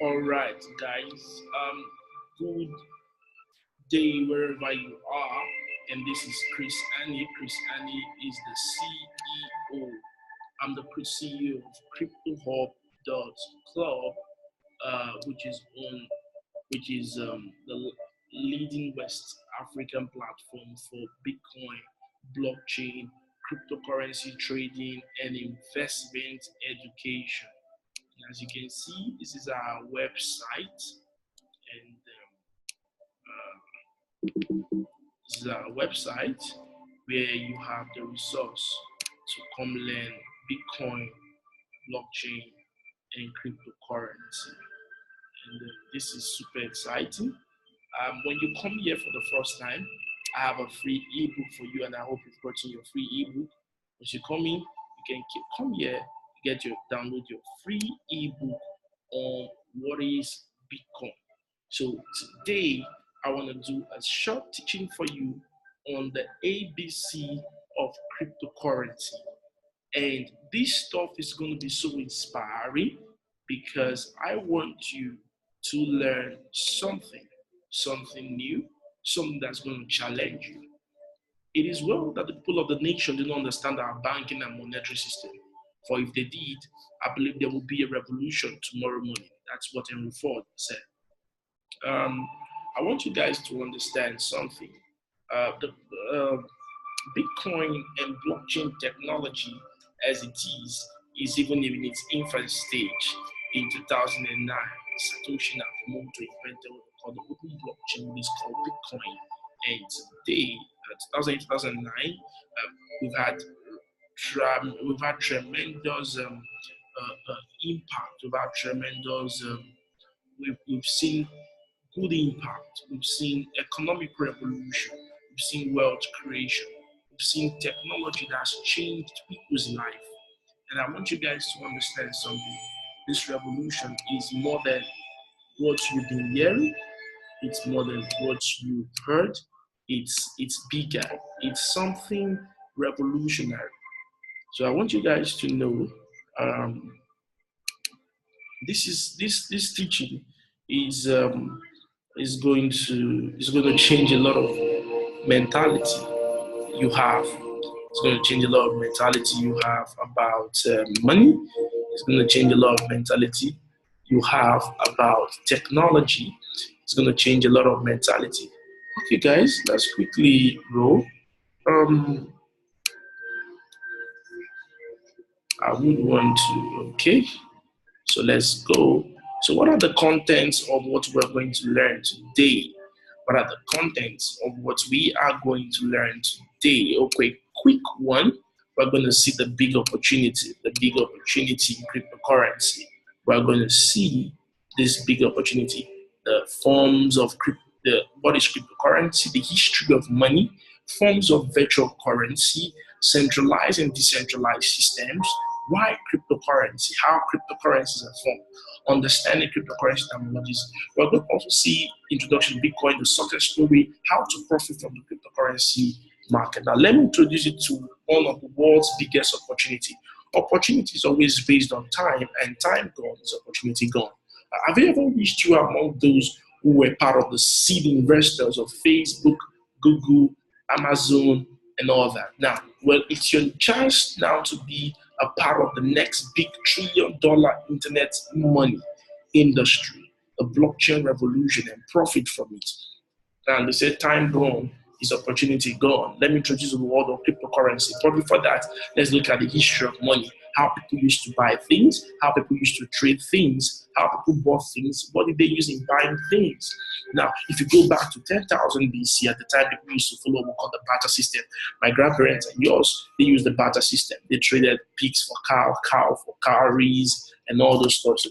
All right, guys. Good day wherever you are. And this is Chris Annie. Chris Annie is the CEO. I'm the CEO of Cryptohub.club, which is the leading West African platform for Bitcoin, blockchain, cryptocurrency trading, and investment education. And as you can see, this is our website, and this is our website where you have the resource to come learn Bitcoin, blockchain, and cryptocurrency. And this is super exciting. When you come here for the first time, I have a free ebook for you, and I hope you've gotten your free ebook. Once you come in, you can come here, download your free ebook on what is Bitcoin. So today, I want to do a short teaching for you on the ABC of cryptocurrency. And this stuff is going to be so inspiring because I want you to learn something new, something that's going to challenge you. It is well that the people of the nation do not understand our banking and monetary system. For if they did, I believe there will be a revolution tomorrow morning. That's what Henry Ford said. I want you guys to understand something. The Bitcoin and blockchain technology, as it is even in its infant stage. In 2009, Satoshi Nakamoto invented what we call the open blockchain, which is called Bitcoin. And today, 2009, we've had tremendous impact. We've had tremendous. We've seen good impact. We've seen economic revolution. We've seen wealth creation. We've seen technology that's changed people's life. And I want you guys to understand something. This revolution is more than what you've been hearing. It's more than what you've heard. It's bigger. It's something revolutionary. So I want you guys to know this teaching is going to change a lot of mentality you have. It's going to change a lot of mentality you have about money. It's going to change a lot of mentality you have about technology. It's going to change a lot of mentality. Okay, guys, let's quickly roll. I would want to. Okay, so let's go. So, what are the contents of what we're going to learn today? What are the contents of what we are going to learn today? Okay, quick one. We're going to see the big opportunity in cryptocurrency. We're going to see this big opportunity, the forms of what is cryptocurrency, the history of money, forms of virtual currency, centralized and decentralized systems, why cryptocurrency, how cryptocurrencies are formed, understanding cryptocurrency terminologies. We're going to also see introduction to Bitcoin, the success story, how to profit from the cryptocurrency market. Now, let me introduce you to one of the world's biggest opportunity. Opportunity is always based on time, and time gone is opportunity gone. Have you ever wished you are among those who were part of the seed investors of Facebook, Google, Amazon, and all that? Now, well, it's your chance now to be a part of the next big $1 trillion internet money industry, the blockchain revolution, and profit from it. And they say time gone is opportunity gone. Let me introduce the world of cryptocurrency. But before that, let's look at the history of money, how people used to buy things, how people used to trade things, how people bought things, what did they use in buying things. Now, if you go back to 10,000 BC, at the time people used to follow what we call the barter system. My grandparents and yours, they used the barter system. They traded pigs for cow for cowries, and all those stuff.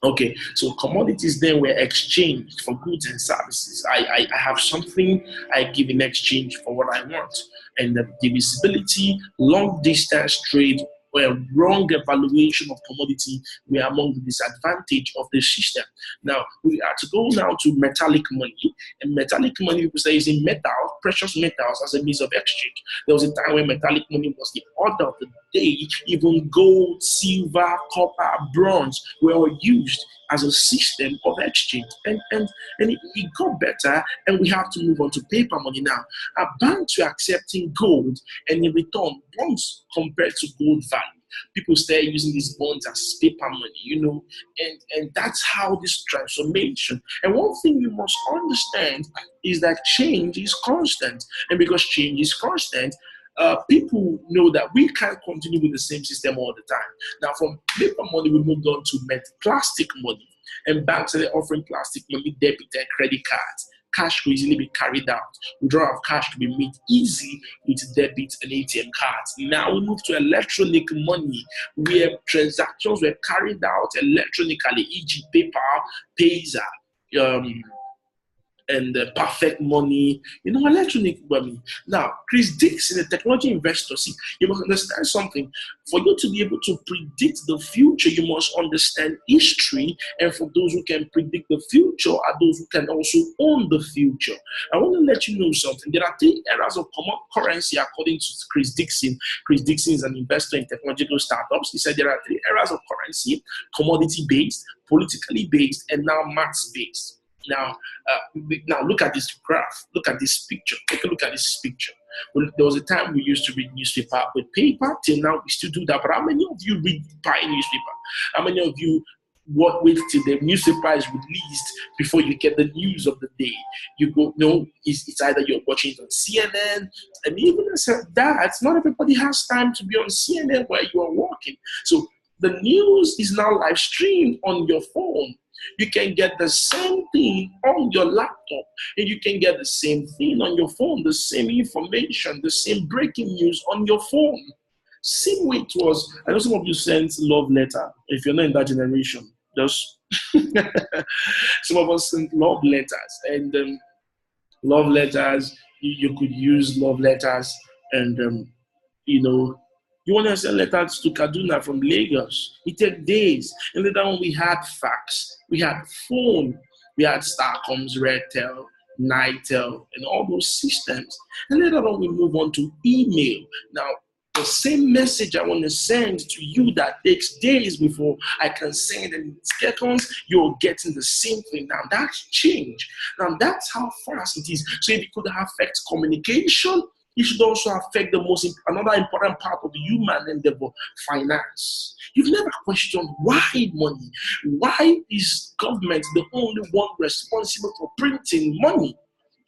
Okay, so commodities then were exchanged for goods and services. I have something, I give in exchange for what I want. And the visibility, long distance trade or a wrong evaluation of commodity were among the disadvantage of the system. Now, we are to go now to metallic money. And metallic money, people say, is in metal, precious metals as a means of exchange. There was a time when metallic money was the order of the day. Even gold, silver, copper, bronze were all used as a system of exchange. And it got better, and we have to move on to paper money now. Our banks were accepting gold, and in return, bonds compared to gold value. People start using these bonds as paper money, and that's how this transformation. And one thing you must understand is that change is constant, and because change is constant, people know that we can't continue with the same system all the time. Now, from paper money, we moved on to plastic money, and banks are offering plastic money, debit and credit cards. Cash could easily be carried out. Withdrawal of cash could be made easy with debit and ATM cards. Now we move to electronic money, where transactions were carried out electronically, e.g. PayPal, Payza, and perfect money, electronic money. Now, Chris Dixon, a technology investor, see, you must understand something. For you to be able to predict the future, you must understand history. And for those who can predict the future are those who can also own the future. I want to let you know something. There are 3 eras of common currency according to Chris Dixon. Chris Dixon is an investor in technological startups. He said there are 3 eras of currency: commodity-based, politically based, and now maths-based. Now look at this graph. Look at this picture. Take a look at this picture. Well, there was a time we used to read newspaper with paper. Till now, we still do that. But how many of you buy newspaper? How many of you wait till the newspaper is released before you get the news of the day? You go, no, it's either you're watching it on CNN, and even that, not everybody has time to be on CNN while you are working. So the news is now live streamed on your phone. You can get the same thing on your laptop, and you can get the same thing on your phone, the same information, the same breaking news on your phone. Same way it was. I know some of you sent love letter. If you're not in that generation, just some of us sent love letters, and love letters. You could use love letters, and you want to send letters to Kaduna from Lagos. It took days. And later on, we had fax, we had phone, we had Starcoms, Redtel, Nitel, and all those systems. And later on, we move on to email. Now, the same message I want to send to you that takes days before I can send in seconds, you're getting the same thing. Now, that's change. Now, that's how fast it is. So if it could affect communication, it should also affect another important part of the human endeavor, finance. You've never questioned why money? Why is government the only one responsible for printing money?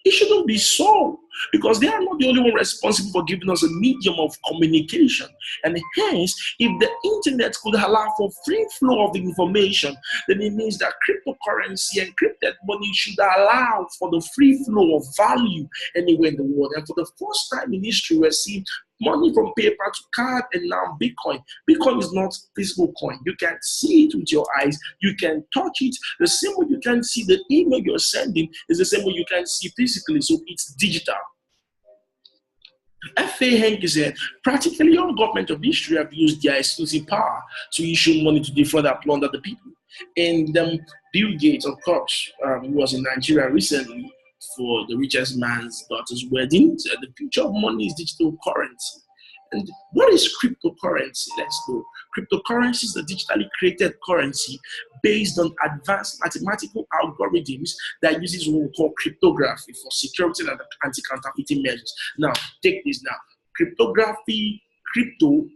It shouldn't be so, because they are not the only one responsible for giving us a medium of communication. And hence, if the internet could allow for free flow of the information, then it means that cryptocurrency and encrypted money should allow for the free flow of value anywhere in the world. And for the first time in history, we're seeing money from paper to card, and now Bitcoin. Bitcoin is not physical coin. You can see it with your eyes. You can touch it. The same way you can see the email you're sending is the same way you can see physically. So it's digital. F.A. Henke said, practically all government of history have used their exclusive power to issue money to defraud and plunder the people. And Bill Gates, of course, who was in Nigeria recently for the richest man's daughter's wedding, said the future of money is digital currency. And what is cryptocurrency? Let's go. Cryptocurrency is the digitally created currency based on advanced mathematical algorithms that uses what we call cryptography for security and anti-counterfeiting measures. Now, take this now. Cryptography, crypto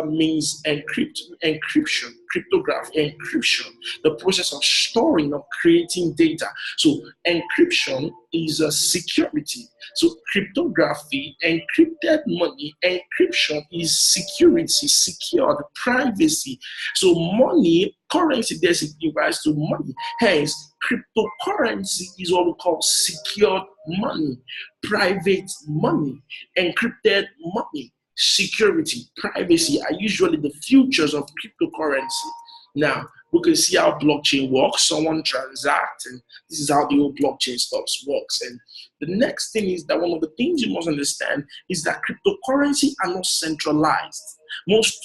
means encryption, cryptography, encryption, the process of storing or creating data. So encryption is a security. So cryptography, encrypted money, encryption is security, secured, privacy. So money, currency basically rise to money. Hence, cryptocurrency is what we call secured money, private money, encrypted money. Security, privacy are usually the futures of cryptocurrency. Now, We can see how blockchain works. Someone transacts, and this is how the whole blockchain stuff works. And the next thing is that one of the things you must understand is that cryptocurrency are not centralized. Most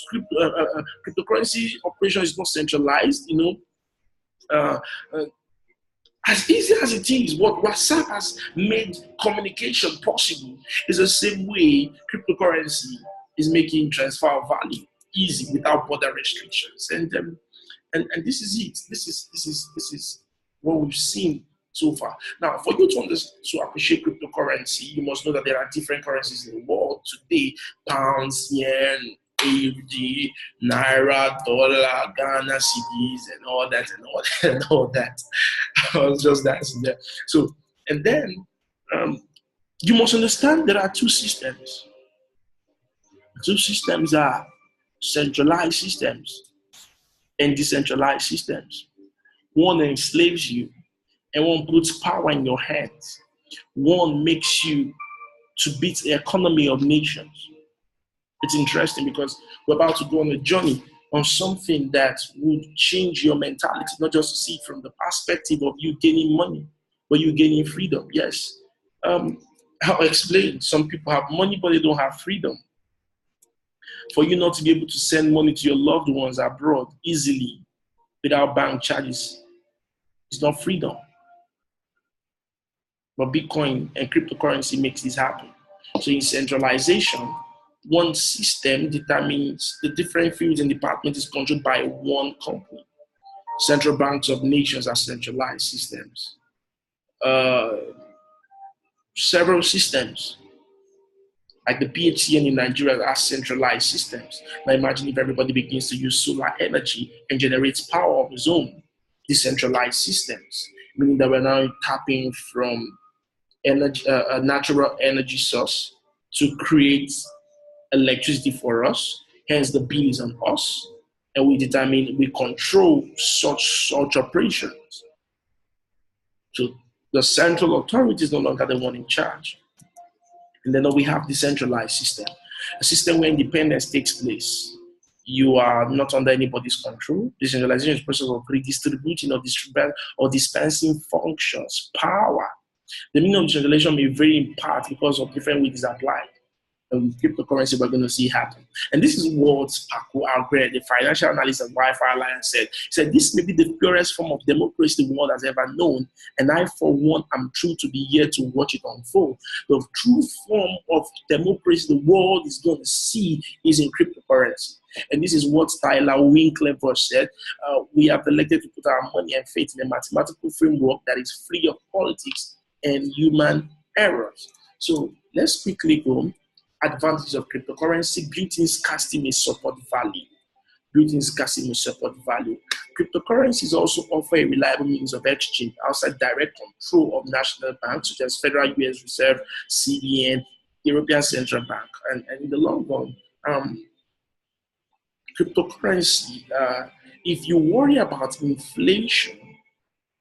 cryptocurrency operation is not centralized. Uh, uh, as easy as it is, what WhatsApp has made communication possible is the same way cryptocurrency is making transfer of value easy without border restrictions. And this is it. This is what we've seen so far. Now, for you to appreciate cryptocurrency, you must know that there are different currencies in the world today: pounds, yen, AUD, naira, dollar, Ghana cedis, and all that and all that and all that. I was just dancing there. So, and then you must understand there are two systems. Two systems are centralized systems and decentralized systems. One enslaves you, and one puts power in your hands. One makes you to beat the economy of nations. It's interesting because we're about to go on a journey on something that would change your mentality, not just to see it from the perspective of you gaining money, but you gaining freedom. Yes. I'll explain. Some people have money, but they don't have freedom. For you not to be able to send money to your loved ones abroad easily without bank charges, it's not freedom. But Bitcoin and cryptocurrency makes this happen. So in centralization, one system determines the different fields and departments is controlled by one company. Central banks of nations are centralized systems. Uh, Several systems, like the PHCN in Nigeria, are centralized systems. Now imagine if everybody begins to use solar energy and generates power of its own. Decentralized systems, meaning that we're now tapping from energy, a natural energy source to create electricity for us. Hence, the bill is on us, and we control such operations. So the central authority is no longer the one in charge. And then we have decentralized system, a system where independence takes place. You are not under anybody's control. Decentralization is the process of redistributing or dispensing functions, power. The meaning of decentralization may vary in part because of different ways it's applied. And with cryptocurrency, we're going to see happen. And this is what Paco Algre, the financial analyst at Wi-Fi Alliance, said. He said, this may be the purest form of democracy the world has ever known. And I, for one, am true to be here to watch it unfold. The true form of democracy the world is going to see is in cryptocurrency. And this is what Tyler Winklevoss said. We have elected to put our money and faith in a mathematical framework that is free of politics and human errors. So let's quickly go. Advantage of cryptocurrency: built-in scarcity may support value. Built-in scarcity may support value. Cryptocurrencies also offer a reliable means of exchange outside direct control of national banks such as Federal US Reserve, CBN, European Central Bank. And in the long run, cryptocurrency, if you worry about inflation,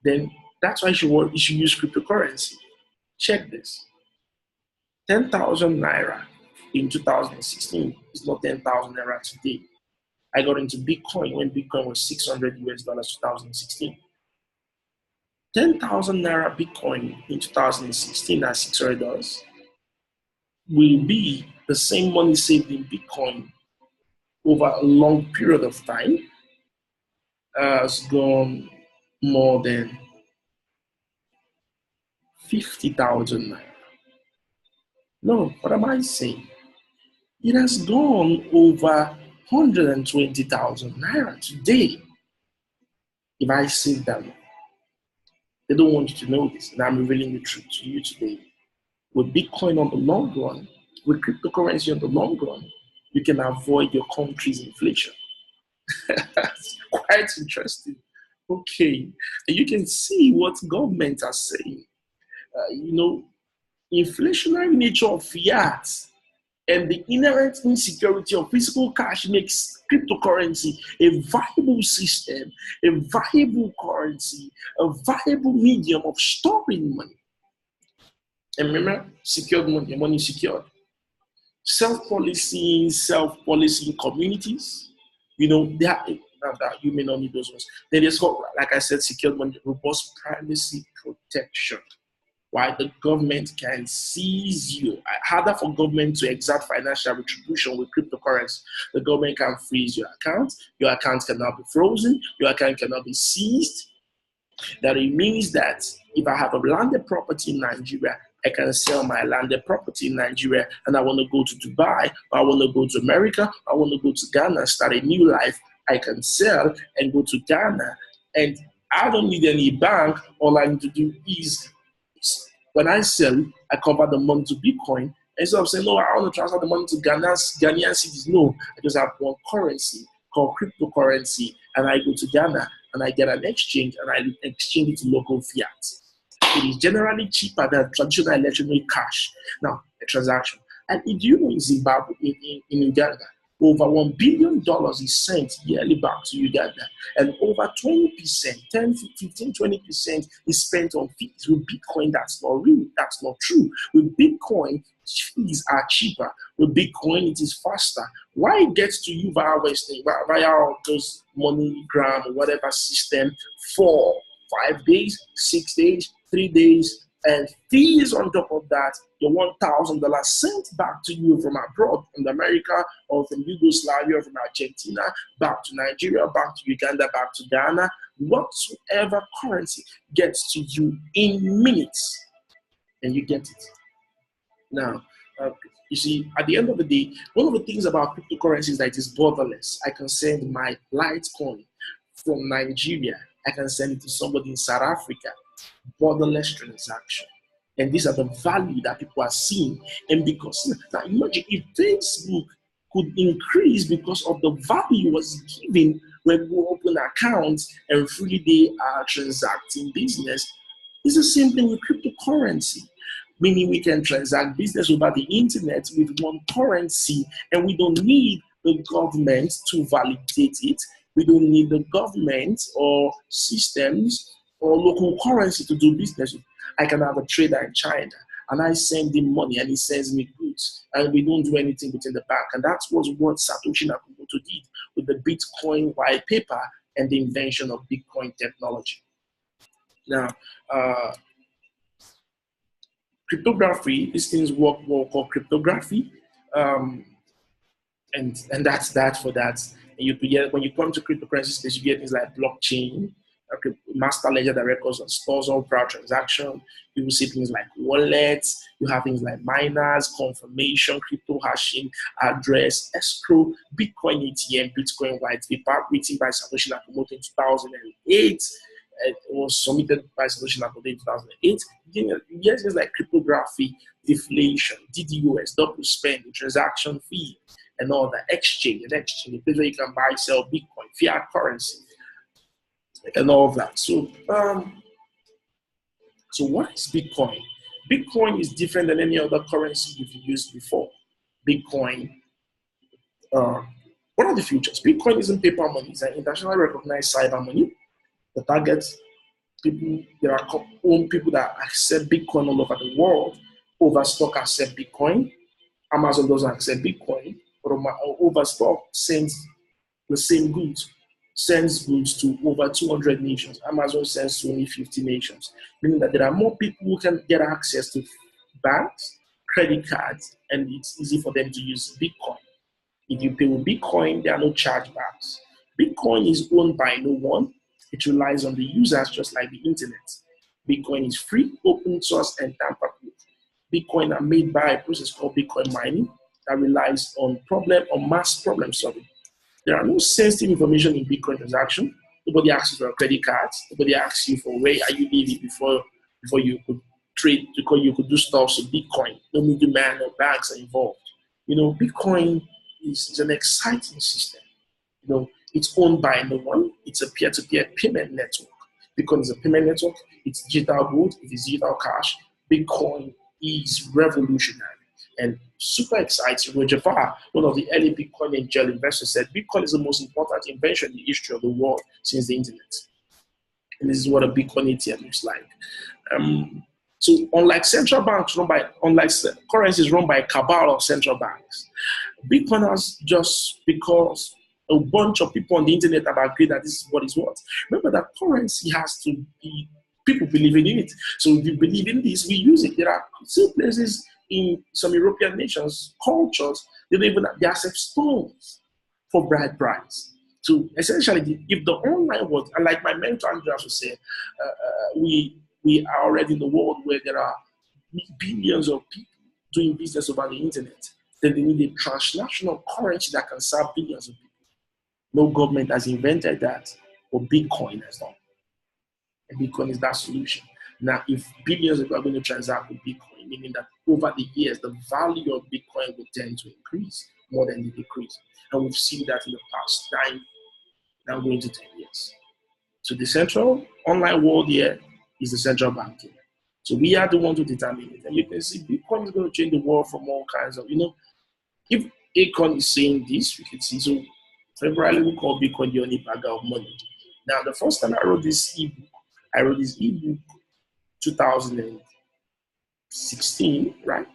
then that's why you should use cryptocurrency. Check this. 10,000 naira in 2016 is not 10,000 naira today. I got into Bitcoin when Bitcoin was $600 2016. 10,000 naira Bitcoin in 2016 at $600 will be the same money saved in Bitcoin over a long period of time has gone more than 50,000 naira. No, what am I saying? It has gone over 120,000 naira today. If I save them, they don't want you to know this, and I'm revealing the truth to you today. With Bitcoin on the long run, with cryptocurrency on the long run, you can avoid your country's inflation. It's quite interesting. Okay, and you can see what governments are saying. Inflationary nature of fiat and the inherent insecurity of physical cash makes cryptocurrency a viable system, a viable currency, a viable medium of storing money. And remember, secured money, money secured. Self-policing communities, that you may not need those ones. Then there's got, like I said, secured money, robust privacy protection. Why the government can seize you. Harder for government to exact financial retribution with cryptocurrency. The government can freeze your account cannot be frozen, your account cannot be seized. That it means that if I have a landed property in Nigeria, I can sell my landed property in Nigeria and I want to go to Dubai, or I want to go to America, I want to go to Ghana, start a new life, I can sell and go to Ghana. And I don't need any bank. All I need to do is, when I sell, I convert the money to Bitcoin. Instead of saying, no, I want to transfer the money to Ghanaian cities. No, I just have one currency called cryptocurrency, and I go to Ghana and I get an exchange and I exchange it to local fiat. It is generally cheaper than traditional electronic cash. Now, a transaction. And if you know in Zimbabwe, in Uganda, over $1 billion is sent yearly back to Uganda, and over 20%, 10, 15, 20% is spent on fees. With Bitcoin, that's not real. That's not true. With Bitcoin, fees are cheaper. With Bitcoin, it is faster. Why it gets to you via Western, via those MoneyGram or whatever system for 5 days, 6 days, 3 days, and fees on top of that, your $1,000 sent back to you from abroad, from America or from Yugoslavia or from Argentina, back to Nigeria, back to Uganda, back to Ghana, whatsoever currency gets to you in minutes, and you get it. Now, you see, at the end of the day, one of the things about cryptocurrency is that it is borderless. I can send my Litecoin from Nigeria. I can send it to somebody in South Africa. Borderless transaction. And these are the value that people are seeing. And because, now imagine if Facebook could increase because of the value was given when we open accounts and freely they are transacting business. It's the same thing with cryptocurrency. Meaning we can transact business over the internet with one currency, and we don't need the government to validate it. We don't need the government or systems or local currency to do business with. I can have a trader in China and I send him money and he sends me goods, and we don't do anything within the bank. And that was what Satoshi Nakamoto did with the Bitcoin white paper and the invention of Bitcoin technology. Now, cryptography, these things work well called cryptography. And that's that for that. And you get, when you come to cryptocurrency space, you get things like blockchain, master ledger that records and stores all prior transaction. You will see things like wallets. You have things like miners, confirmation, crypto hashing, address, escrow, Bitcoin ATM, Bitcoin white paper, written by Satoshi Nakamoto in 2008. It was submitted by Satoshi Nakamoto in 2008. Yes, things like cryptography, deflation, DDoS, double spend, transaction fee, and all the exchange, the place where you can buy, sell Bitcoin, fiat currency, and all of that. So, so what is Bitcoin? Bitcoin is different than any other currency you've used before. Bitcoin, what are the features? Bitcoin isn't paper money. It's an internationally recognized cyber money. The target people, there are own people that accept Bitcoin all over the world. Overstock accept Bitcoin. Amazon doesn't accept Bitcoin, but Overstock sends the same goods, sends goods to over 200 nations. Amazon sends to only 50 nations, meaning that there are more people who can get access to banks, credit cards, and it's easy for them to use Bitcoin. If you pay with Bitcoin, there are no chargebacks. Bitcoin is owned by no one. It relies on the users just like the internet. Bitcoin is free, open source, and tamper-proof. Bitcoin are made by a process called Bitcoin mining that relies on mass problem solving. There are no sensitive information in Bitcoin transaction. Nobody asks you for a credit card. Nobody asks you for where are you living before you could trade, because you could do stuff with Bitcoin. No middleman or banks are involved. You know, Bitcoin is an exciting system. You know, it's owned by no one. It's a peer-to-peer payment network. Bitcoin is a payment network. It's digital gold. It is digital cash. Bitcoin is revolutionary and super exciting. Roger Ver, one of the early Bitcoin angel investors, said Bitcoin is the most important invention in the history of the world since the internet. And this is what a Bitcoin ATM looks like. So unlike central banks unlike currencies run by a cabal of central banks, Bitcoiners, just because a bunch of people on the internet have agreed that this is what is what. Remember that currency has to be people believing in it. So if you believe in this, we use it. There are still places in some European nations, cultures, they accept stones for bride price. So essentially, if the online world, and like my mentor Andreas would say, we are already in the world where there are billions of people doing business over the internet, then they need a transnational currency that can serve billions of people. No government has invented that, or Bitcoin has done. And Bitcoin is that solution. Now, if billions of people are going to transact with Bitcoin, meaning that over the years, the value of Bitcoin will tend to increase more than the decrease. And we've seen that in the past 9, now going to 10 years. So the central online world here is the central banking. So we are the ones to determine it. And you can see Bitcoin is going to change the world from all kinds of, if Akon is saying this, we can see. So February we call Bitcoin the only bagger of money. Now, the first time I wrote this ebook 2016, right?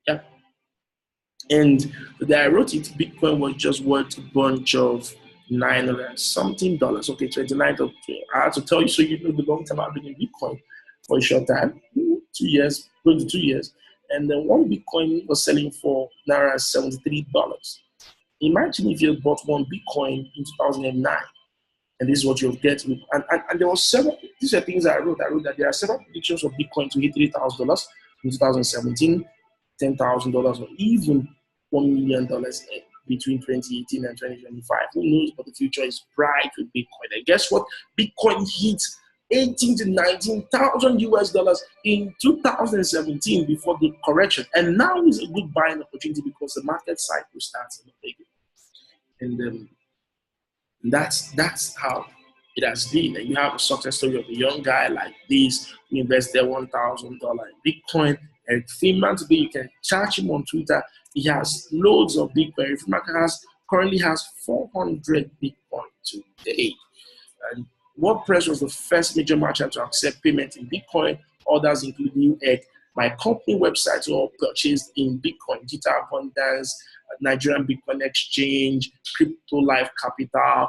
Yeah. And the day I wrote it, Bitcoin was just worth a bunch of $900 something dollars. Okay, 29th of, I had to tell you so you know the long time I've been in Bitcoin for a short time, 2 years, going to 2 years. And then one Bitcoin was selling for Naira $73. Imagine if you bought one Bitcoin in 2009, and this is what you'll get. And there were several, these are things I wrote. I wrote that there are several predictions of Bitcoin to hit $3,000 in 2017, $10,000, or even $1 million between 2018 and 2025. Who knows? But the future is bright with Bitcoin. And guess what? Bitcoin hit 18 to 19,000 US dollars in 2017 before the correction. And now is a good buying opportunity because the market cycle starts in the beginning. And that's how it has been. And you have a success story of a young guy like this who invested $1,000 in Bitcoin. And 3 months ago, you can charge him on Twitter. He has loads of Bitcoin. Currently has 400 Bitcoin today. And WordPress was the first major merchant to accept payment in Bitcoin. Others include Newegg. My company websites were all purchased in Bitcoin. Digital Abundance, Nigerian Bitcoin Exchange, Cryptolife Capital.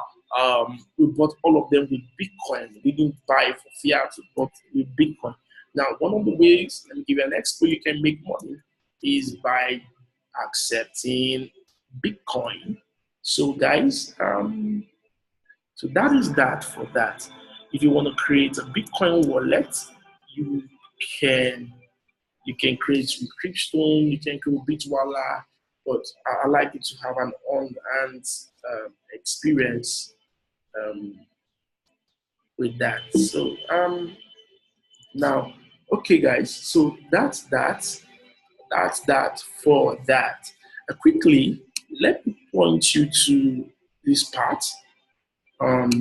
We bought all of them with Bitcoin. We didn't buy for fiat, we bought with Bitcoin. Now, one of the ways, let me give you an expo, you can make money is by accepting Bitcoin. So, guys, so that is that for that. If you want to create a Bitcoin wallet, you can create with Cryptostone, you can create Bitwala, but I like it to have an on-hand experience with that. So now, okay, guys. So that's that. That's that for that. Quickly, let me point you to this part. Let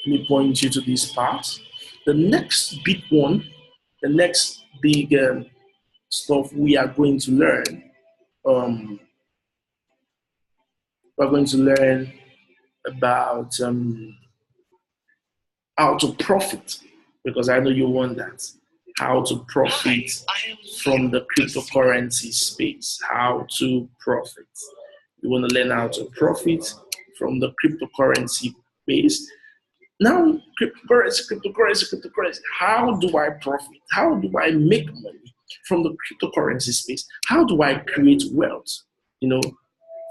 me point you to this part. The next big one, the next big stuff we are going to learn. We're going to learn about how to profit, because I know you want that. How to profit from the cryptocurrency space. How to profit. You want to learn how to profit from the cryptocurrency space. Now, cryptocurrency. How do I profit? How do I make money from the cryptocurrency space? How do I create wealth,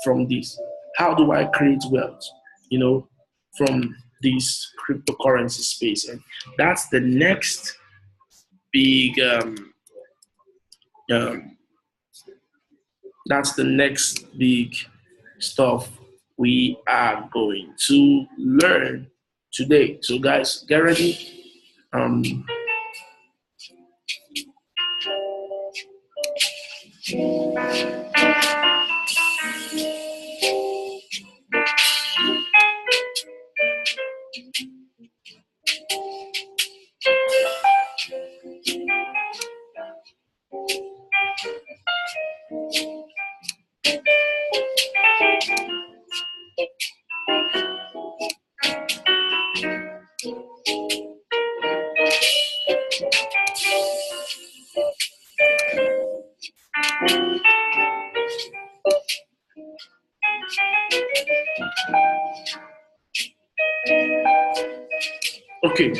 from this? How do I create wealth, from this cryptocurrency space? And that's the next big, that's the next big stuff we are going to learn today. So guys, get ready. Okay,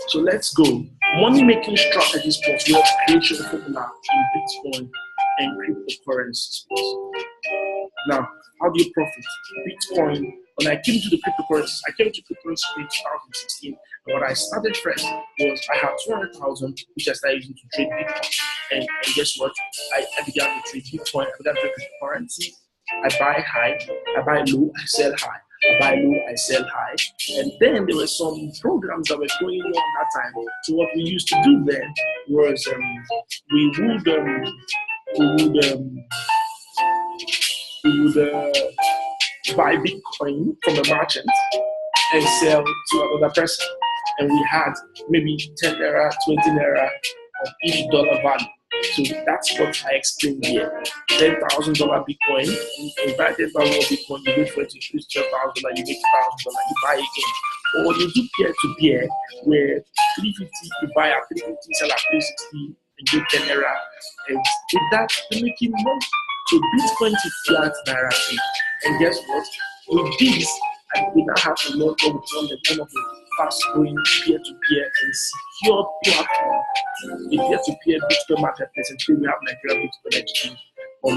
so let's go. Money making strategies plus wealth creation formula in Bitcoin and cryptocurrencies. Now, how do you profit? Bitcoin, when I came to the cryptocurrencies, I came to cryptocurrency in 2016. And what I started first was I had 200,000, which I started using to trade Bitcoin. And guess what? I began to trade Bitcoin, I began to trade cryptocurrency. I buy high, I buy low, I sell high. I buy low, I sell high. And then there were some programs that were going on that time. So what we used to do then was we would buy Bitcoin from a merchant and sell to another person. And we had maybe 10 naira, 20 naira of each dollar value. So that's what I explained here. $10,000 Bitcoin, you buy $10,000 Bitcoin, you wait for it to increase $12,000, you make $1,000, you buy again. Or you do peer to peer, where 350, you buy at 350, sell at 360, and get 10 naira. And with that, you're making money. So Bitcoin to fiat naira trade. And guess what? With this, we now have to learn how to one of the fast-growing peer-to-peer and secure platform. A peer-to-peer Bitcoin marketplace, and today we have Nigeria Bitcoin Exchange on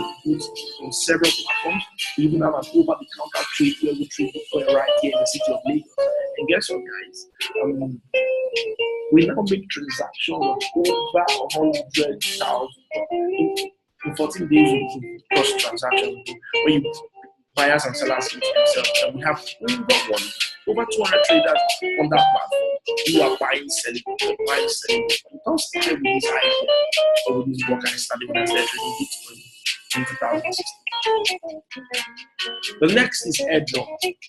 several platforms. We even have an over-the-counter trade where we trade Bitcoin right here in the city of Lagos. And guess what, guys? We now make transactions of over 100,000 in 14 days of cross transactions where you buyers and sellers with themselves. And we have over 200 traders on that platform who are buying, selling, buying, selling. We don't start with this idea or with this work I started when I started trading Bitcoin in 2016. The next is airdrop.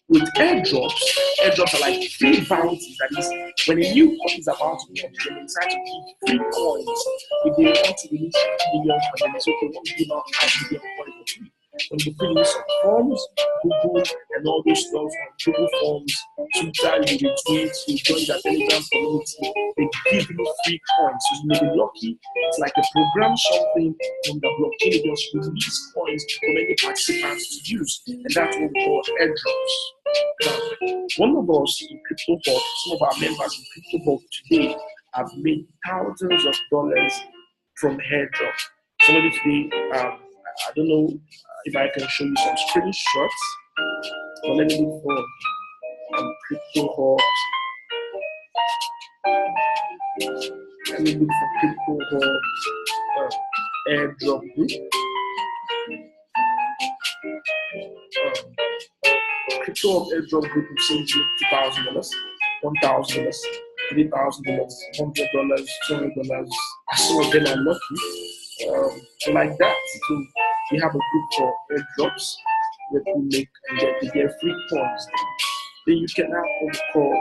With airdrops are like free bounties. That is, when a new coin is about to launch, they decide to give free coins. If they want to release 1 million coins, they say, okay, we want to give out 5 million coins for free. When you fill in some forms, Google and all those stuff on Google Forms, Twitter, you retweet, you join the Telegram community, they give you free coins. So you may be lucky. It's like a program something on the blockchain, they just release coins for many participants to use. And that's what we call airdrops. Now, one of us in Cryptohub, some of our members in Cryptohub today have made thousands of dollars from airdrops. Somebody today, I don't know if I can show you some screenshots, but let me look for Cryptohub. Let me look for Cryptohub airdrop group. Cryptohub airdrop group will send you $2,000, $1,000, $3,000, $100, $200. Some of them are lucky, like that. So we have a group for airdrops where you make and get free coins. Then you can have what we call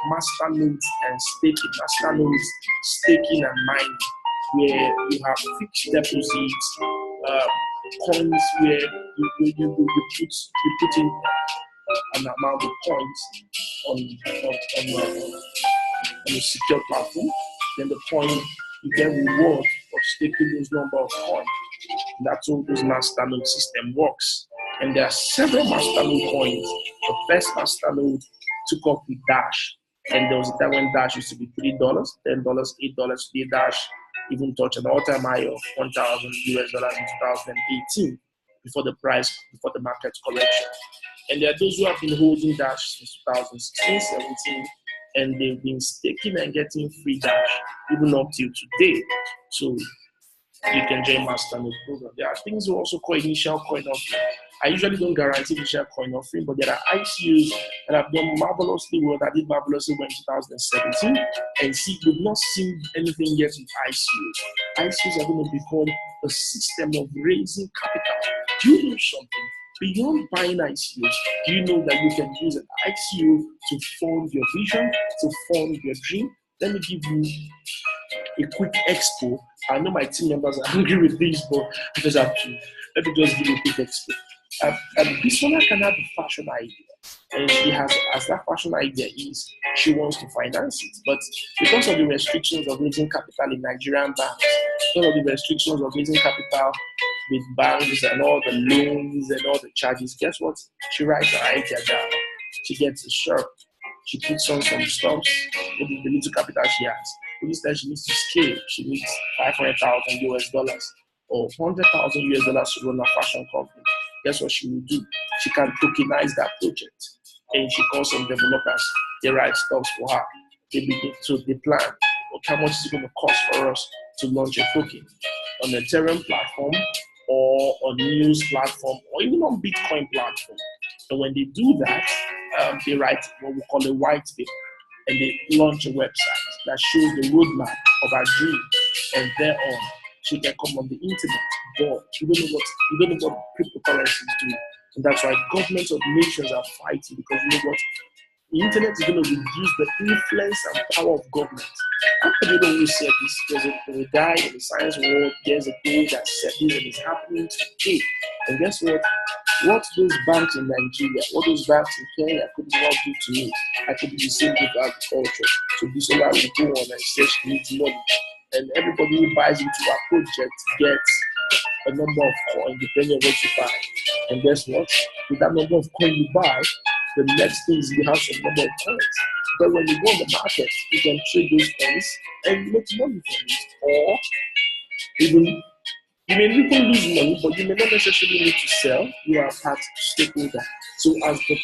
master nodes and staking. Master nodes, staking and mining, where you have fixed deposits, coins where you put in an amount of coins on a secure platform. Then the coin, you get reward for staking those number of coins. That's how this master node system works. And there are several master node coins. The first master node took off with Dash. And there was a time when Dash used to be $3, $10, $8. Today Dash even touched an all-time high of $1,000 in 2018 before the market correction. And there are those who have been holding Dash since 2016, 17, and they've been staking and getting free Dash even up till today. So you can join Masternode program. There are things we also call initial coin offering. I usually don't guarantee initial coin offering, but there are ICOs that have done marvelously well, that did marvelously well in 2017, and see, we've not seen anything yet with ICOs. ICOs are going to become a system of raising capital. Do you know something? Beyond buying ICOs, do you know that you can use an ICO to fund your vision, to fund your dream? Let me give you a quick expo. I know my team members are angry with this, but I just have to. Let me just give you a quick expo. This one can have a fashion idea, and she has, as that fashion idea is, she wants to finance it. But because of the restrictions of raising capital in Nigerian banks, because of the restrictions of raising capital with banks and all the loans and all the charges, guess what? She writes her idea down. She gets a shirt. She puts on some stuff, maybe the little capital she has. But instead, she needs to scale. She needs 500,000 US dollars or 100,000 US dollars to run a fashion company. Guess what she will do? She can tokenize that project. And she calls some developers. They write stuff for her. They begin to they plan. Okay, how much is it going to cost for us to launch a token on the Ethereum platform or on news platform or even on Bitcoin platform? And when they do that, they write what we call a white paper, and they launch a website that shows the roadmap of our dream. And thereon, she can come on the internet, but you don't know what cryptocurrency is doing. And that's why governments of nations are fighting, because you know what? The internet is going to reduce the influence and power of government. After you know who said this, there's a guy in the science world years ago that said this, and it's happening today. And guess what? What those banks in Nigeria, what those banks in Kenya could not do to me, I could do the same with agriculture. So this solar will go on and say she needs money. And everybody who buys into our project gets a number of coins depending on what you buy. And guess what? With that number of coins you buy, the next thing is you have some number of coins. But when you go on the market, you can trade those coins and make money from it. Or even you may even lose money, but you may not necessarily need to sell. You are a part stakeholder. So as the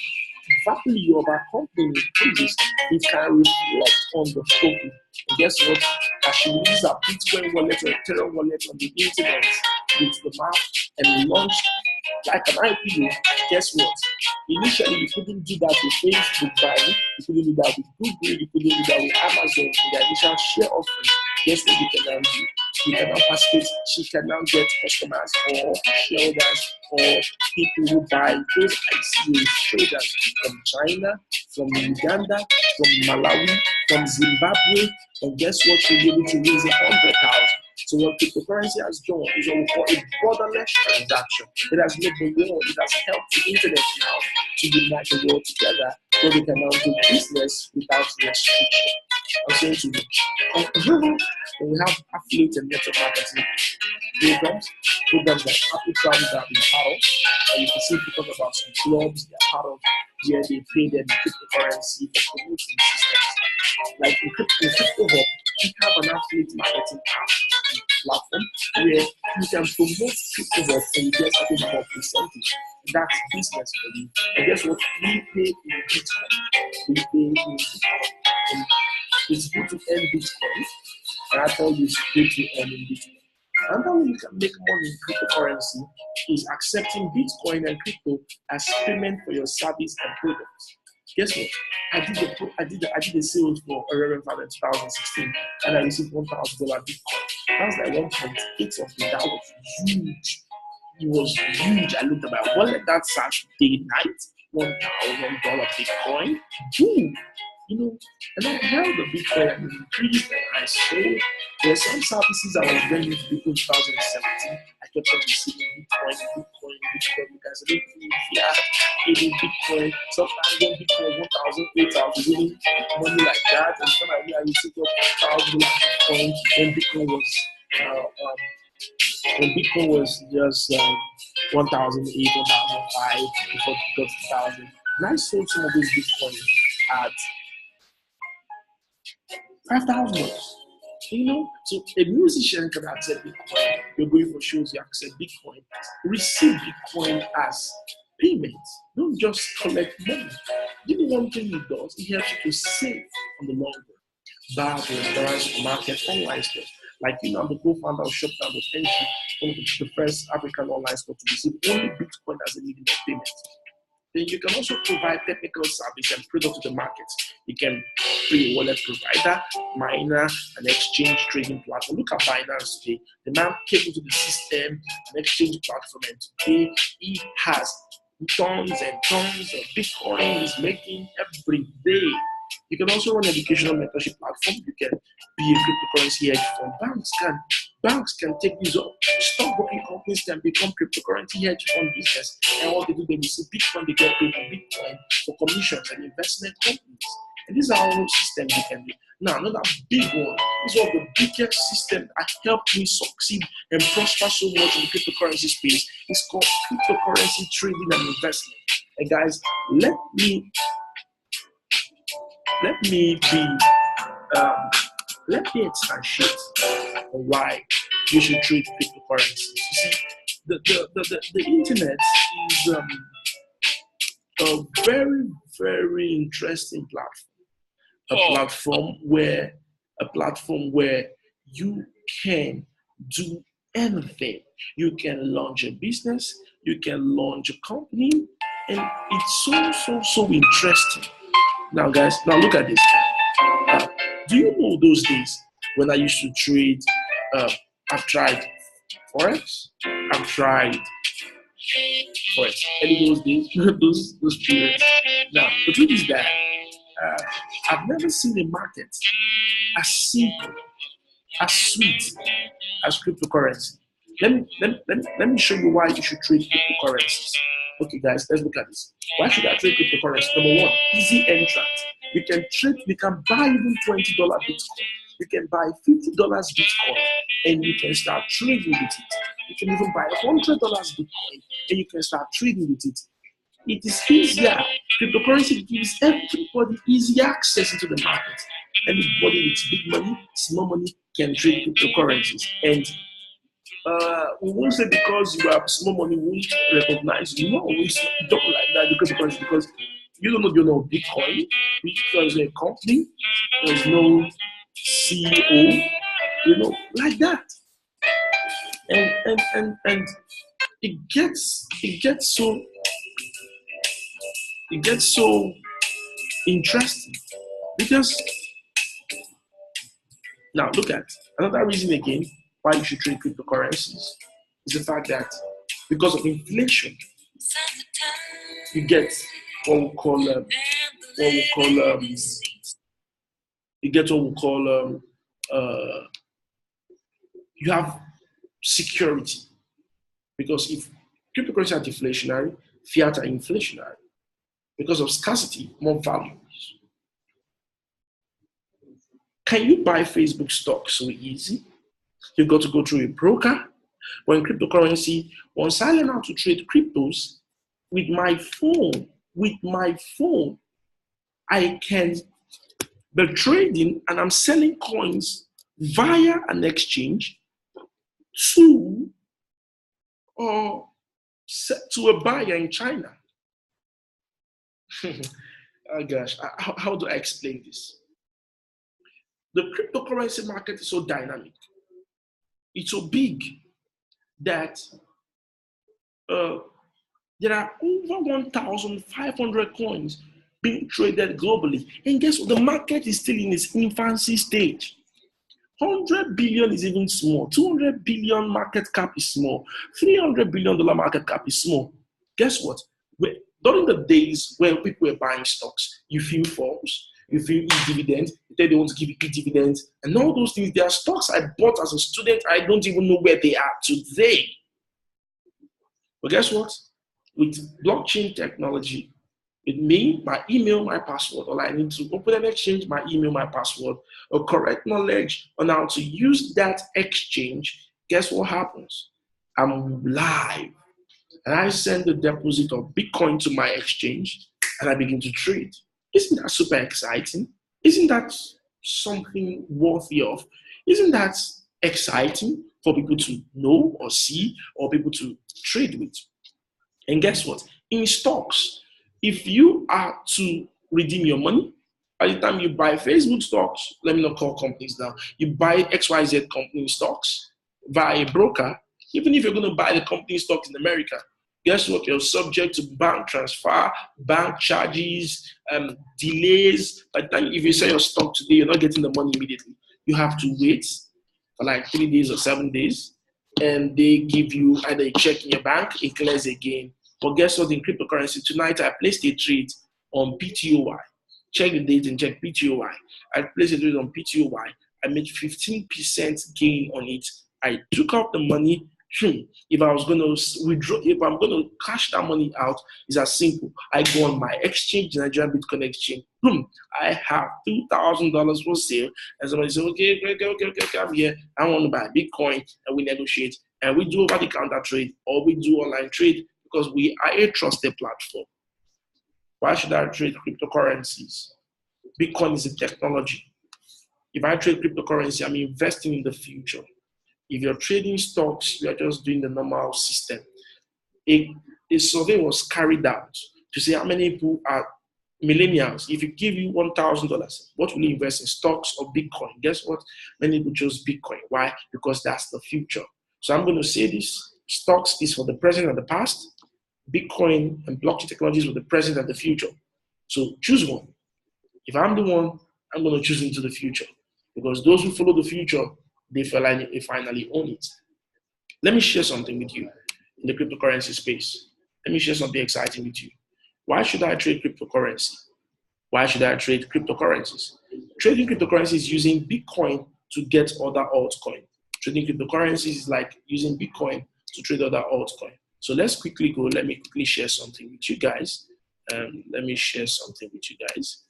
value of our company increases, it can reflect on the token. And guess what? As she uses a Bitcoin wallet or Ethereum wallet on the internet with the map and launch like an IPO, guess what? Initially, you couldn't do that with Facebook buying, you couldn't do that with Google, you couldn't do that with Amazon in the initial share offering. Guess what you can now do? You can now participate, she can now get customers or shareholders or people who buy those ICO traders from China, from Uganda, from Malawi, from Zimbabwe, and guess what? You'll be able to raise 100,000. So what cryptocurrency has done is what we call a borderless transaction. It has made the world, it has helped the internet now to unite the world together, so we can now do business without restriction. I'm saying to you, when we have affiliate and network marketing programs like Apple Travel that we part of, and you can see people talk about some clubs they're part of where they pay them cryptocurrency for promoting systems. Like in Cryptohub, we have an affiliate marketing platform where you can promote Cryptohub and you get something about percentage. That's business for you. And guess what? We pay in Bitcoin. We pay in Bitcoin. And it's good to earn Bitcoin. And I tell you, it's good to earn in Bitcoin. Another way you can make money in cryptocurrency is accepting Bitcoin and crypto as payment for your service and products. Guess what? I did a sales for Ethereum in 2016, and I received $1,000 Bitcoin. That was like 1.8 something. That was huge. It was huge. I looked at my wallet that Saturday night, $1,000 Bitcoin. Boom. You know, and I held the Bitcoin and it increased and I sold. There are some services I was going into Bitcoin 2017. I kept on receiving Bitcoin, because I didn't need fiat, even Bitcoin. Sometimes when Bitcoin 1,000, 8,000, winning money like that. And finally I received $1,000 Bitcoin when Bitcoin was just 1,008, 1,005 before it got to 1,000. And I sold some of those Bitcoin at $5,000. You know, so a musician can accept Bitcoin. You're going for shows, you accept Bitcoin. Receive Bitcoin as payment. Don't just collect money. You know one thing it does? It helps you to save on the long run. Bars, restaurants, market, online stores. Like I'm the co-founder of Shopdown.ng, one of the first African online store to receive only Bitcoin as a medium of payment. Then you can also provide technical service and product to the market. You can be a wallet provider, miner, an exchange trading platform. Look at Binance today. The man came into the system, an exchange platform, and today he has tons and tons of Bitcoin he's making every day. You can also run an educational mentorship platform. You can be a cryptocurrency hedge fund. Banks can take these up. Stockbroking companies can become cryptocurrency hedge fund business. And what they do, they receive Bitcoin, they get paid in Bitcoin for commissions and investment companies. And these are all systems you can do. Now, another big one is one of the biggest systems that helped me succeed and prosper so much in the cryptocurrency space. It's called cryptocurrency trading and investment. And guys, let me let me be let me expatiate on why you should trade cryptocurrencies. You see, the internet is a very, very interesting platform. A platform where you can do anything. You can launch a business, you can launch a company, and it's so interesting. Now, guys, now look at this. Uh, do you know those days when I used to trade? Uh, I've tried forex. I've tried forex. Any those days, those periods. Now, the truth is that uh, I've never seen a market as simple, as sweet as cryptocurrency. Let me show you why you should trade cryptocurrencies. Okay, guys, let's look at this. Why should I trade cryptocurrency? Number one, easy entrant. You can trade, you can buy even $20 Bitcoin. You can buy $50 Bitcoin and you can start trading with it. You can even buy $100 Bitcoin and you can start trading with it. It is easier. Cryptocurrency gives everybody easy access into the market. Anybody with big money, small money can trade cryptocurrencies. And we won't say because you have small money, we won't recognize you. No, we don't like that, the cryptocurrency, because you don't know you know Bitcoin. Bitcoin is a company. There's no CEO, like that. And it gets so interesting because now look at another reason again why you should trade cryptocurrencies is the fact that because of inflation, you get what we call you get what we call you have security, because if cryptocurrency are deflationary, fiat are inflationary. Because of scarcity, more value. Can you buy Facebook stock so easy? You've got to go through a broker. When cryptocurrency, once I learn how to trade cryptos with my phone, I can be trading and I'm selling coins via an exchange to to a buyer in China. Oh gosh, how do I explain this? The cryptocurrency market is so dynamic. It's so big that there are over 1,500 coins being traded globally. And guess what? The market is still in its infancy stage. 100 billion is even small. 200 billion market cap is small. $300 billion market cap is small. Guess what? During the days when people were buying stocks, you feel false, you feel e-dividend, they want to give you e-dividends, and all those things. There are stocks I bought as a student, I don't even know where they are today. But guess what? With blockchain technology, with me, my email, my password, all I need to open an exchange, my email, my password, or correct knowledge on how to use that exchange, guess what happens? I'm live. And I send the deposit of Bitcoin to my exchange and I begin to trade. Isn't that super exciting? Isn't that something worthy of? Isn't that exciting for people to know or see or people to trade with? And guess what? In stocks, if you are to redeem your money, by the time you buy Facebook stocks, let me not call companies now, you buy XYZ company stocks via a broker, even if you're going to buy the company stocks in America, guess what? You're subject to bank transfer, bank charges, delays. By the time if you sell your stock today, you're not getting the money immediately. You have to wait for like 3 days or 7 days, and they give you either a check in your bank, it clears again. But guess what? In cryptocurrency, tonight I placed a trade on PTOY. Check the date and check PTOY. I placed a trade on PTOY. I made 15% gain on it. I took out the money. If I was going to withdraw, if I'm going to cash that money out, it's as simple. I go on my exchange, Nigerian Bitcoin exchange. I have $2,000 for sale. And somebody says, okay, I'm here. I want to buy Bitcoin, and we negotiate. And we do over the counter trade or we do online trade because we are a trusted platform. Why should I trade cryptocurrencies? Bitcoin is a technology. If I trade cryptocurrency, I'm investing in the future. If you're trading stocks, you are just doing the normal system. A survey was carried out to see how many people are millennials. If you give you $1,000, what will you invest in, stocks or Bitcoin? Guess what? Many people choose Bitcoin. Why? Because that's the future. So I'm going to say this: stocks is for the present and the past. Bitcoin and blockchain technologies for the present and the future. So choose one. If I'm the one, I'm going to choose into the future, because those who follow the future, they finally own it. Let me share something with you in the cryptocurrency space. Let me share something exciting with you. Why should I trade cryptocurrency? Why should I trade cryptocurrencies? Trading cryptocurrencies using Bitcoin to get other altcoins. Trading cryptocurrencies is like using Bitcoin to trade other altcoins. So let's quickly go. Let me quickly share something with you guys. Let me share something with you guys.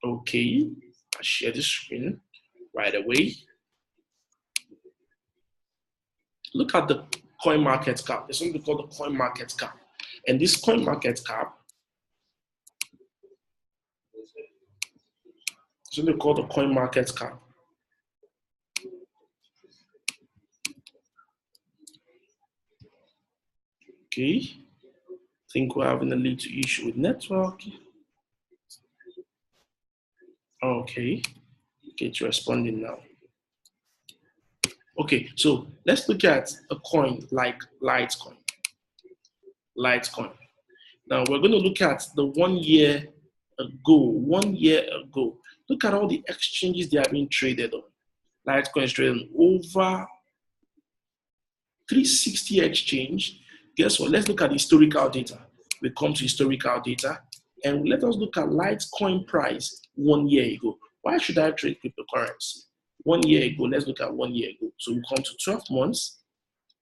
Okay, I'll share the screen right away. Look at the coin market cap. There's something called the coin market cap. And this coin market cap, something called the coin market cap. Okay, I think we're having a little issue with network. Okay, it's responding now. Okay, so let's look at a coin like Litecoin. Now we're going to look at the 1 year ago. 1 year ago, look at all the exchanges they have been traded on. Litecoin is traded on over 360 exchange. Guess what? Let's look at historical data. We come to historical data, and let us look at Litecoin price 1 year ago. Why should I trade cryptocurrency? 1 year ago, let's look at 1 year ago. So we come to 12 months,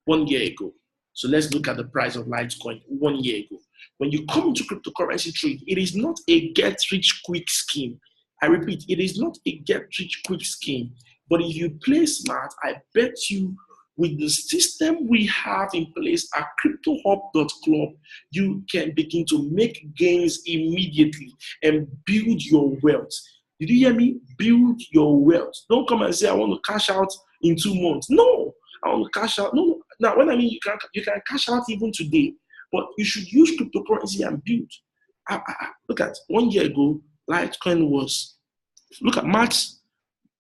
1 year ago. So let's look at the price of Litecoin 1 year ago. When you come into cryptocurrency trade, it is not a get-rich-quick scheme. I repeat, it is not a get-rich-quick scheme. But if you play smart, I bet you with the system we have in place at Cryptohub.club, you can begin to make gains immediately and build your wealth. Did you hear me? Build your wealth. Don't come and say, I want to cash out in 2 months. No, I want to cash out. No. Now, when I mean you can cash out even today, but you should use cryptocurrency and build. Look at 1 year ago, Litecoin was, look at March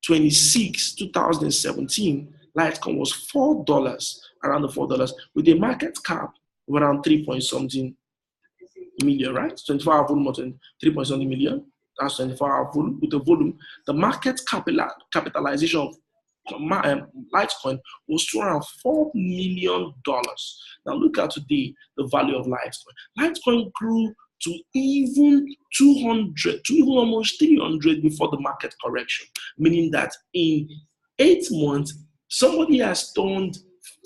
26, 2017, Litecoin was $4, around the $4, with a market cap of around 3 point something million, right? 24-hour volume of 3 point something million. That's 24-hour volume. With the volume, the market capitalization of Litecoin was around $4 million. Now look at today, the value of Litecoin. Litecoin grew to even 200, to even almost 300 before the market correction, meaning that in 8 months, somebody has turned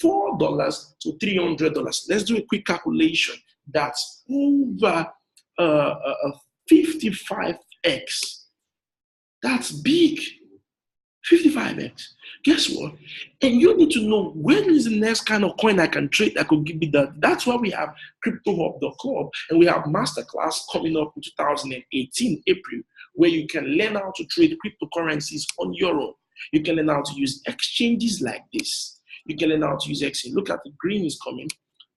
$4 to $300. Let's do a quick calculation. That's over 55x. That's big. 55x. Guess what? And you need to know when is the next kind of coin I can trade that could give me that. That's why we have Cryptohub.club, and we have masterclass coming up in 2018 April, where you can learn how to trade cryptocurrencies on your own. You can learn how to use exchanges like this. You can learn how to use exchange. Look at the green is coming.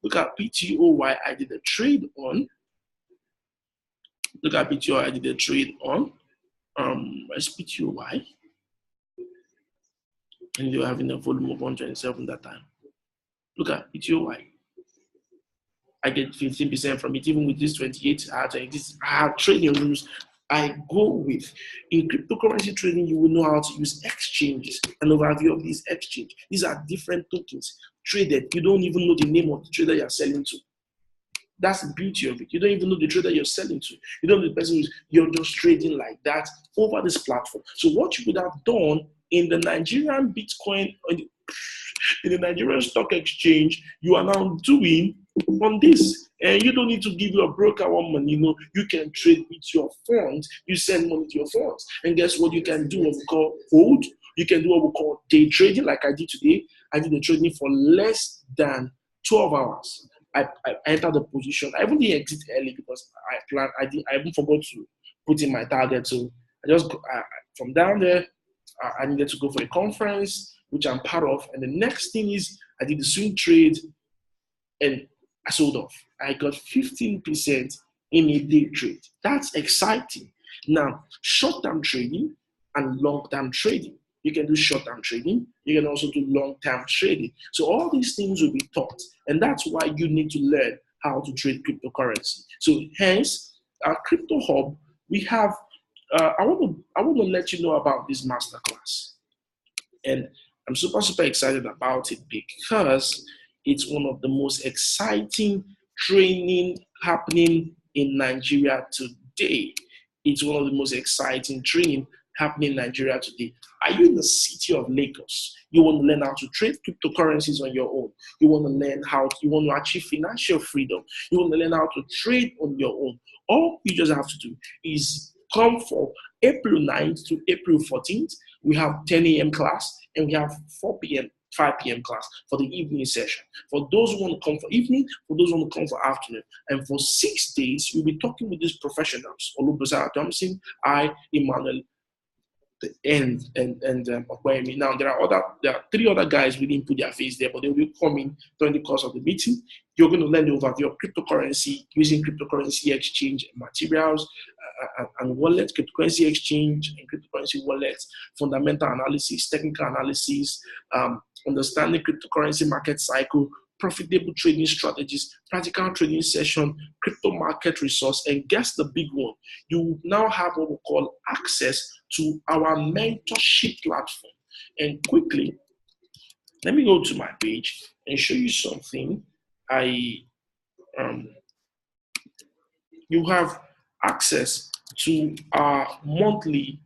Look at PTOY. I did a trade on. Look at PTOY. I did a trade on. Where's PTOY? And you're having a volume of 127 that time. Look at PTOY. I get 15% from it, even with this 28. I have trading rules I go with. In cryptocurrency trading, you will know how to use exchanges. An overview of these exchanges. These are different tokens traded. You don't even know the name of the trader you're selling to. That's the beauty of it. You don't even know the trader you're selling to. You don't know the person you're just trading like that over this platform. So what you would have done in the Nigerian Bitcoin, in the Nigerian stock exchange, you are now doing on this. And you don't need to give your broker one money. You can trade with your funds. You send money to your funds. And guess what? You can do what we call hold. You can do what we call day trading, like I did today. I did the trading for less than 12 hours. I entered the position. I even didn't exit early because I even forgot to put in my target. So from down there, I needed to go for a conference, which I'm part of. And the next thing is I did the swing trade and I sold off. I got 15% in a day trade. That's exciting. Now, short-term trading and long-term trading. You can do short-term trading. You can also do long-term trading. So all these things will be taught. And that's why you need to learn how to trade cryptocurrency. So hence, our Crypto Hub, we have, I want to let you know about this masterclass. And I'm super excited about it because it's one of the most exciting training happening in Nigeria today. It's one of the most exciting training happening in Nigeria today. Are you in the city of Lagos? You want to learn how to trade cryptocurrencies on your own. You want to learn you want to achieve financial freedom. You want to learn how to trade on your own. All you just have to do is come for April 9th to April 14th. We have 10 a.m. class and we have 4 p.m., 5 p.m. class for the evening session. For those who want to come for evening, for those who want to come for afternoon. And for 6 days, we'll be talking with these professionals. Olubasa Thompson, Emmanuel, and now there are 3 other guys we didn't put their face there, but they will be coming during the course of the meeting. You're going to learn the overview of cryptocurrency, using cryptocurrency exchange materials and wallets, cryptocurrency exchange and cryptocurrency wallets, fundamental analysis, technical analysis, understanding cryptocurrency market cycle, profitable trading strategies, practical trading session, crypto market resource, and guess the big one. You now have what we call access to our mentorship platform. And quickly, let me go to my page and show you something. You have access to our monthly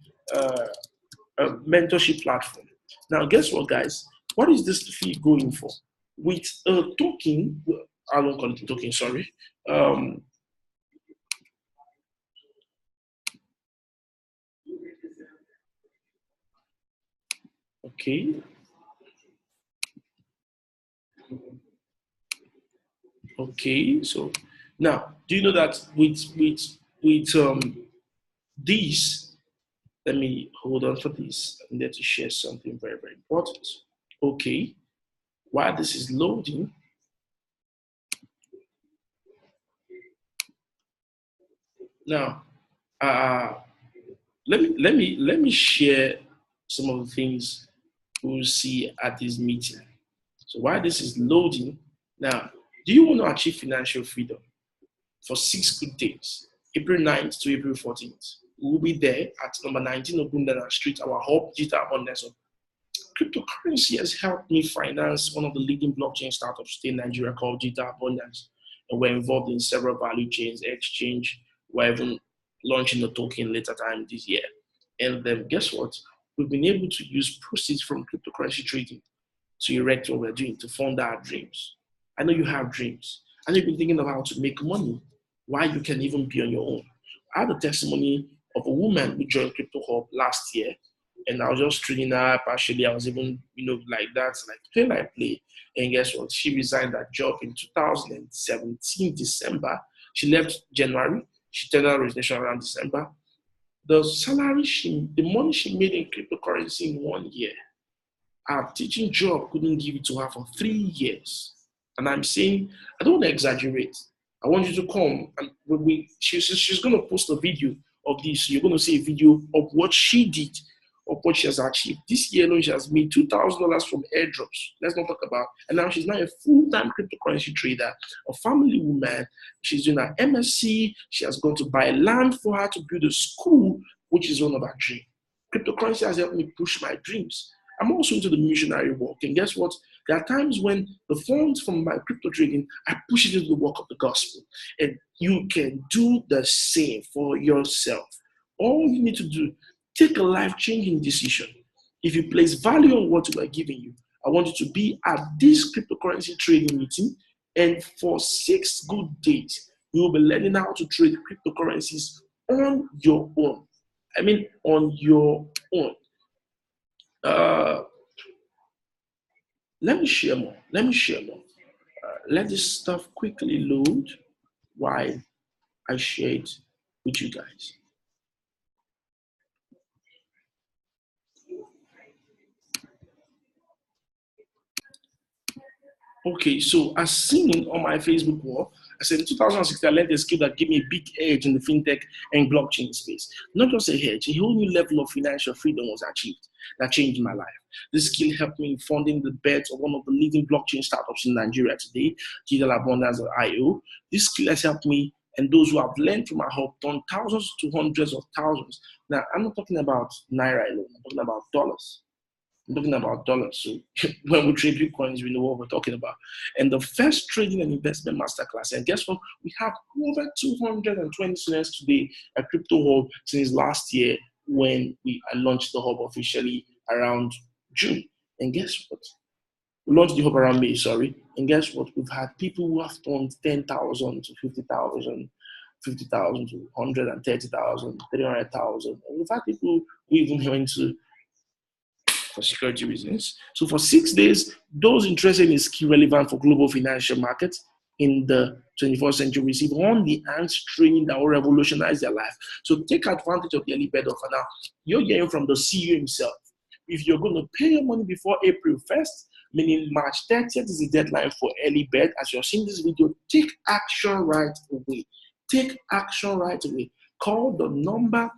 mentorship platform. Now, guess what, guys? What is this fee going for? With a token, I don't call it a token, sorry. Okay. Okay. So now, do you know that with these, let me hold on for this. I need to share something very important. Okay. While this is loading, now let me share some of the things we'll see at this meeting. So while this is loading, now, do you want to achieve financial freedom for 6 good days, April 9th to April 14th? We will be there at number 19 Ogundana Street, our hub, digital abundance. Cryptocurrency has helped me finance one of the leading blockchain startups in Nigeria called Digital Abundance. And we're involved in several value chains, exchange. We're even launching a token later time this year. And then guess what? We've been able to use proceeds from cryptocurrency trading to erect what we're doing to fund our dreams. I know you have dreams. And you've been thinking of how to make money while you can even be on your own. I had a testimony of a woman who joined Crypto Hub last year, and I was just trading her partially. I was even, like that, like play by play. And guess what? She resigned that job in 2017, December. She left January. She tendered her resignation around December. The money she made in cryptocurrency in 1 year, our teaching job couldn't give it to her for 3 years. And I'm saying, I don't want to exaggerate. I want you to come and she's going to post a video of this. You're going to see a video of what she did, of what she has achieved. This year alone, she has made $2,000 from airdrops. Let's not talk about. And now she's now a full-time cryptocurrency trader, a family woman. She's doing her MSc. She has gone to buy land for her to build a school, which is one of her dreams. Cryptocurrency has helped me push my dreams. I'm also into the missionary work. And guess what? There are times when the funds from my crypto trading, I push it into the work of the gospel. And you can do the same for yourself. All you need to do, take a life-changing decision. If you place value on what we are giving you, I want you to be at this cryptocurrency trading meeting. And for 6 good days, you will be learning how to trade cryptocurrencies on your own. I mean, on your own. Let me share more. Let this stuff quickly load while I share it with you guys. Okay, so as seen on my Facebook wall, I said in 2016, I learned a skill that gave me a big edge in the fintech and blockchain space. Not just a edge, a whole new level of financial freedom was achieved that changed my life. This skill helped me in funding the bets of one of the leading blockchain startups in Nigeria today, Digital.Abundance.io. This skill has helped me and those who have learned from my help done thousands to hundreds of thousands. Now, I'm not talking about Naira alone, I'm talking about dollars. I'm talking about dollars. So when we trade Bitcoins, we know what we're talking about. And the first trading and investment masterclass. And guess what? We have over 220 students today at Crypto Hub since last year when I launched the hub officially around June. And guess what? We launched the hub around May, sorry. And guess what? We've had people who have turned 10,000 to 50,000, 50,000 to 130,000, 300,000. And we've had people who even went to for security reasons. So for 6 days, those interested in skill relevant for global financial markets in the 21st century receive on-the-hands training that will revolutionize their life. So take advantage of the early bird offer now. You're hearing from the CEO himself. If you're going to pay your money before April 1st, meaning March 30th is the deadline for early bird. As you're seeing this video, take action right away. Take action right away. Call the number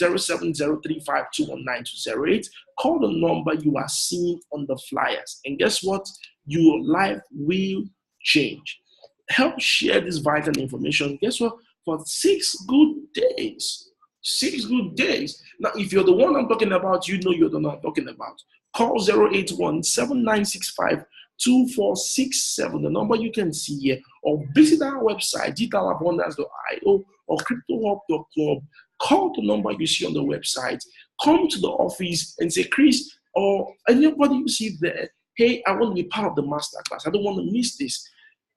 0703521928. Call the number you are seeing on the flyers. And guess what? Your life will change. Help share this vital information. Guess what? For 6 good days. 6 good days. Now, if you're the one I'm talking about, you know you're the one I'm talking about. Call 081-7965-2467, the number you can see here, or visit our website, digitalabundance.io or Cryptohub.club. Call the number you see on the website. Come to the office and say, Chris, or anybody you see there, hey, I want to be part of the masterclass. I don't want to miss this.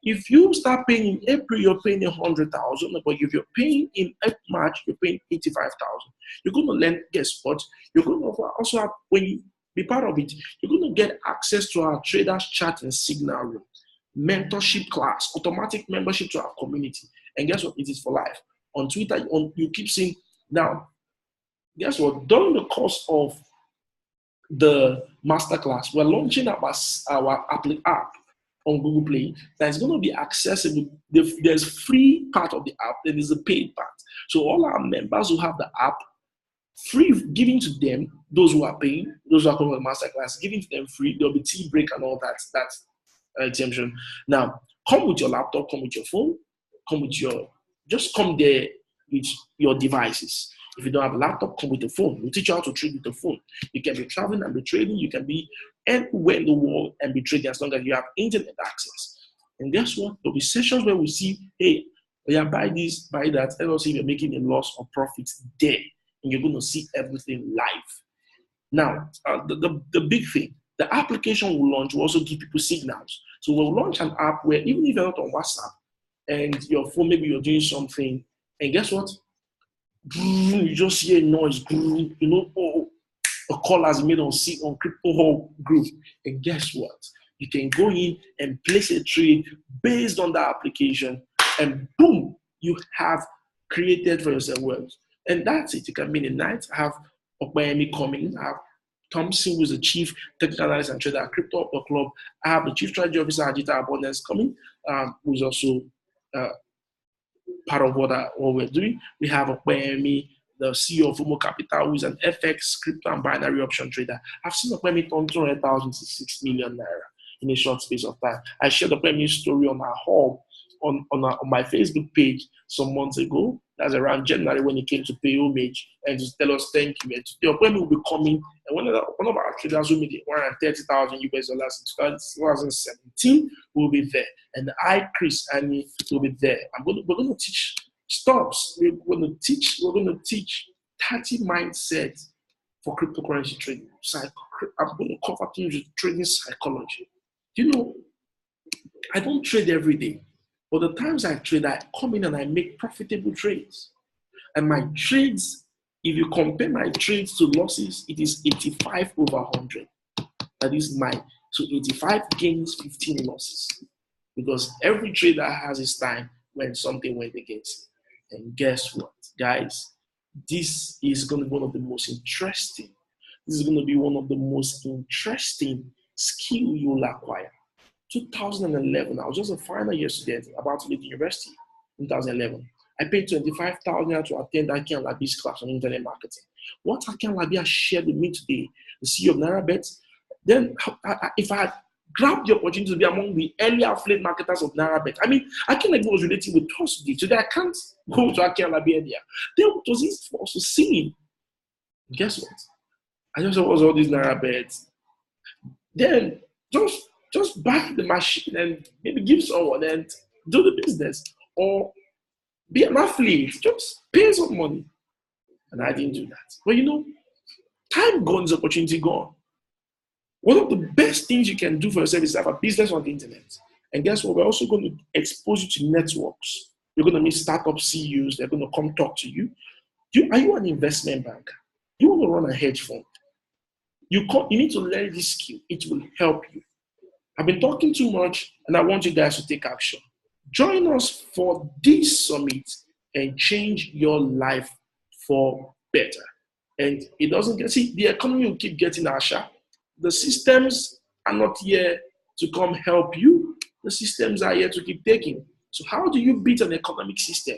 If you start paying in April, you're paying 100,000, but if you're paying in March, you're paying 85,000. You're going to learn, guess what? You're going to also have, when you be part of it, you're going to get access to our traders chat and signal room, mentorship class, automatic membership to our community. And guess what? It is for life. On Twitter, you keep seeing, now, guess what? During the course of the masterclass, we're launching our app on Google Play that is going to be accessible. There's free part of the app, then there's a paid part. So all our members who have the app, free, giving to them, those who are paying, those who are coming to the masterclass, giving to them free. There'll be tea break and all that exemption. Now, come with your laptop, come with your phone, just come there with your devices. If you don't have a laptop, come with the phone. We'll teach you how to trade with the phone. You can be traveling and be trading. You can be anywhere in the world and be trading as long as you have internet access. And guess what? There'll be sessions where we see, hey, yeah, buy this, buy that, and also if you're making a loss or profit there, and you're going to see everything live. Now, the big thing, the application will launch will also give people signals. So we'll launch an app where even if you're not on WhatsApp and your phone, maybe you're doing something, and guess what? You just hear a noise, a call has been made on Crypto Hub group. And guess what? You can go in and place a trade based on the application, and boom, you have created for yourself wealth. And that's it. You can be in the night. I have Okbayemi coming. I have Thompson, who is the chief technical analyst and trader at Crypto.club. I have the chief strategy officer at Digital Abundance coming, who is also part of what we're doing. We have Okbayemi, the CEO of Fumo Capital, who is an FX, crypto, and binary option trader. I've seen Okbayemi turn 200,000 to 6 million naira in a short space of time. I shared Okbayemi's story on our hub on my Facebook page some months ago. That's around January when he came to pay homage and to tell us thank you. And the appointment will be coming. And one of our traders who made 130,000 US dollars in 2017 will be there. And I, Chris, Annie will be there. We're going to teach stops. We're going to teach 30 mindsets for cryptocurrency trading. I'm going to cover things with trading psychology. You know, I don't trade every day. But the times I trade, I come in and I make profitable trades. And my trades, if you compare my trades to losses, it is 85 over 100. That is so 85 gains, 15 losses. Because every trader has his time when something went against him. And guess what, guys? This is going to be one of the most interesting skill you'll acquire. 2011, I was just a final year student about to leave the university in 2011. I paid 25,000 to attend Aki and Labi's class on internet marketing. What Aki and Labi has shared with me today, the CEO of NairaBet, then if I had grabbed the opportunity to be among the early affiliate marketers of NairaBet, I mean, Aki and Labi was relating with us today. Today, I can't go to Aki and Labi earlier. Then it was easy for us to see. Guess what? I just was all these NairaBets. Then just back the machine and maybe give someone and do the business, or be an affiliate, just pay some money. And I didn't do that. But time gone is opportunity gone. One of the best things you can do for yourself is have a business on the internet. And guess what? We're also going to expose you to networks. You're going to meet startup CEOs. They're going to come talk to you. Are you an investment banker? You want to run a hedge fund? You need to learn this skill. It will help you. I've been talking too much, and I want you guys to take action. Join us for this summit and change your life for better. And it doesn't the economy will keep getting harsher. The systems are not here to come help you. The systems are here to keep taking. So how do you beat an economic system?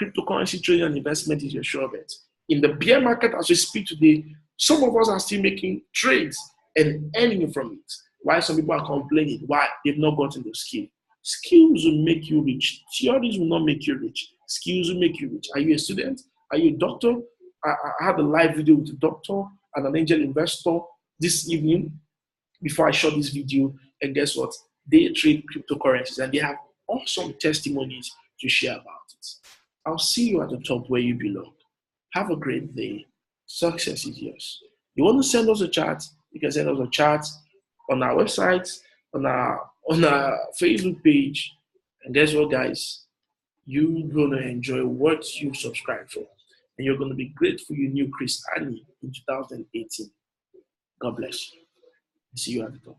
Cryptocurrency trading and investment is your sure bet. In the bear market as we speak today, some of us are still making trades and earning from it. Why some people are complaining? Why? They've not gotten the skill. Skills will make you rich. Theories will not make you rich. Skills will make you rich. Are you a student? Are you a doctor? I had a live video with a doctor and an angel investor this evening before I shot this video. And guess what? They trade cryptocurrencies and they have awesome testimonies to share about it. I'll see you at the top where you belong. Have a great day. Success is yours. You want to send us a chat? You can send us a chat on our website, on our Facebook page. And guess what, guys? You're gonna enjoy what you subscribe for. And you're gonna be grateful you knew Chris Annie in 2018. God bless you. See you at the top.